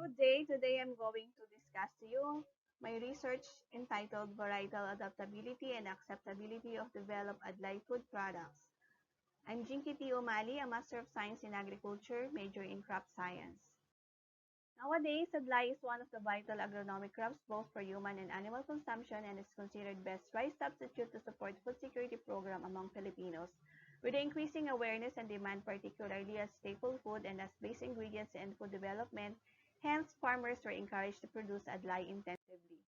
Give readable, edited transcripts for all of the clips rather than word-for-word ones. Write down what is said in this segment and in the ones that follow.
Good day. Today I'm going to discuss to you my research entitled Varietal Adaptability and Acceptability of Developed Adlai Food Products. I'm Jinky Umali, a Master of Science in Agriculture, major in crop science. Nowadays, Adlai is one of the vital agronomic crops both for human and animal consumption and is considered best rice substitute to support food security program among Filipinos. With the increasing awareness and demand particularly as staple food and as base ingredients in food development, hence farmers were encouraged to produce Adlai intensively.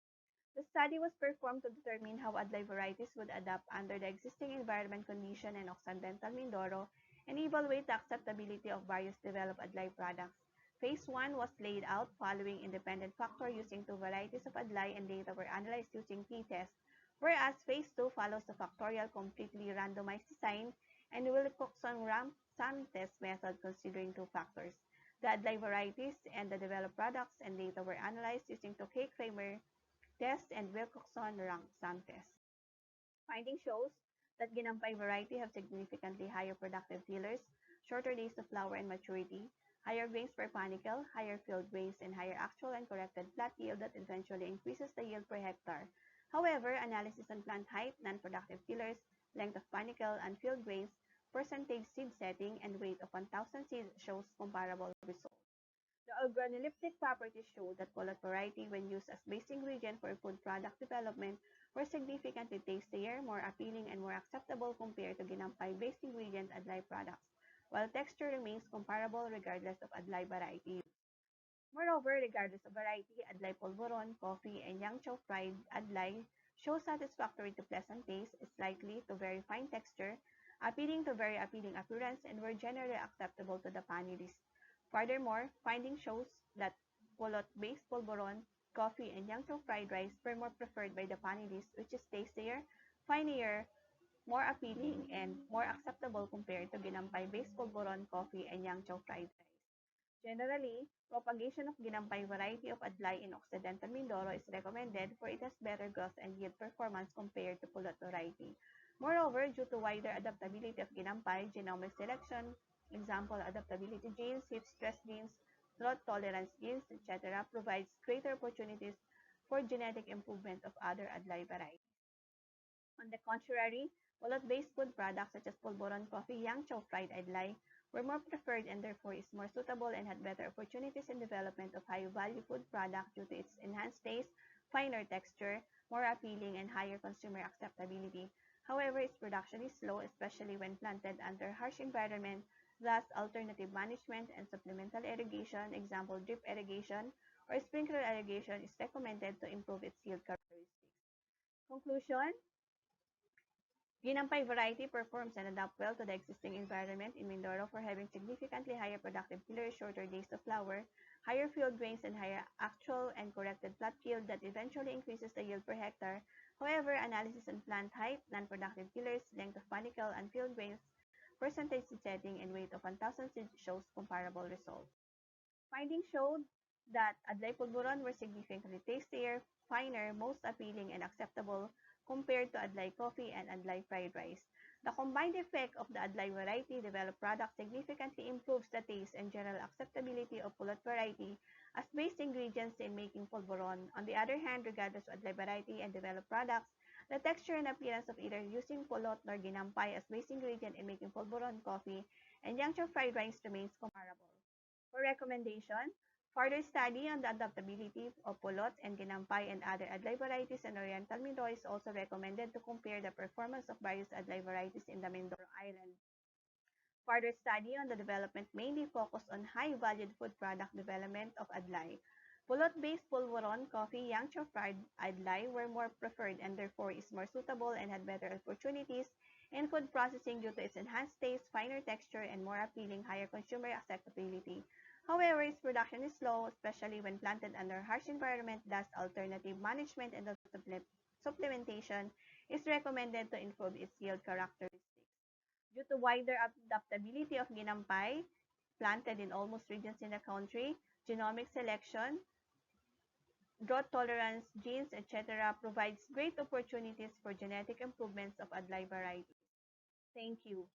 The study was performed to determine how Adlai varieties would adapt under the existing environment condition in Occidental Mindoro and evaluate the acceptability of various developed Adlai products. Phase 1 was laid out following independent factor using two varieties of Adlai and data were analyzed using t-test, whereas Phase 2 follows the factorial completely randomized design and Wilcoxon-Rampson test method considering two factors. The Adlai varieties and the developed products and data were analyzed using Tokay-Kramer test and Wilcoxon-Rampson test. Finding shows that Ginampay variety have significantly higher productive tillers, shorter days to flower and maturity, higher grains per panicle, higher field grains, and higher actual and corrected plant yield that eventually increases the yield per hectare. However, analysis on plant height, non-productive tillers, length of panicle, and field grains, percentage seed setting, and weight of 1,000 seeds shows comparable results. The organoleptic properties show that Polot variety, when used as base ingredient for food product development, were significantly tastier, more appealing, and more acceptable compared to Ginampay-based ingredient Adlai products, while texture remains comparable regardless of Adlai variety. Moreover, regardless of variety, Adlai polvoron, coffee, and Yangzhou fried Adlai show satisfactory to pleasant taste, slightly to very fine texture, appealing to very appealing appearance, and were generally acceptable to the panelists. Furthermore, finding shows that Polot-based polvoron, coffee, and Yangzhou fried rice were more preferred by the panelists, which is tastier, finier, more appealing, and more acceptable compared to Ginampay-based polvoron, coffee, and Yangzhou fried rice. Generally, propagation of Ginampay variety of Adlai in Occidental Mindoro is recommended for it has better growth and yield performance compared to Pulot variety. Moreover, due to wider adaptability of Ginampay, genomic selection, example adaptability genes, heat stress genes, drought tolerance genes, etc., provides greater opportunities for genetic improvement of other Adlai varieties. On the contrary, walnut-based food products such as polvoron coffee, Yangzhou fried Adlai were more preferred and therefore is more suitable and had better opportunities in development of high-value food product due to its enhanced taste, finer texture, more appealing, and higher consumer acceptability. However, its production is slow, especially when planted under harsh environment. Thus, alternative management and supplemental irrigation, example drip irrigation or sprinkler irrigation, is recommended to improve its yield characteristics. Conclusion: Ginampay variety performs and adapts well to the existing environment in Mindoro for having significantly higher productive tillers, shorter days to flower, higher field grains, and higher actual and corrected plant yield that eventually increases the yield per hectare. However, analysis on plant height, non-productive tillers, length of panicle, and field grains, percentage seed setting, and weight of 1,000 seeds shows comparable results. Findings showed that Adlai pulburon were significantly tastier, finer, most appealing, and acceptable compared to Adlai coffee and Adlai fried rice. The combined effect of the Adlai variety developed product significantly improves the taste and general acceptability of Pulot variety as base ingredients in making pulburon. On the other hand, regardless of Adlai variety and developed products, the texture and appearance of either using Pulot nor Ginampay as base ingredient in making pulburon coffee and Yangzhou fried rice remains comparable. For recommendation, further study on the adaptability of Polot and Ginampay and other Adlai varieties in Oriental Mindoro is also recommended to compare the performance of various Adlai varieties in the Mindoro Island. Further study on the development mainly focused on high-valued food product development of Adlai. Polot-based polvoron, coffee, Yangzhou fried Adlai were more preferred and therefore is more suitable and had better opportunities in food processing due to its enhanced taste, finer texture, and more appealing higher consumer acceptability. However, its production is slow, especially when planted under harsh environment, thus alternative management and supplementation is recommended to improve its yield characteristics. Due to wider adaptability of Ginampay, planted in almost regions in the country, genomic selection, drought tolerance, genes, etc. provides great opportunities for genetic improvements of Adlai varieties. Thank you.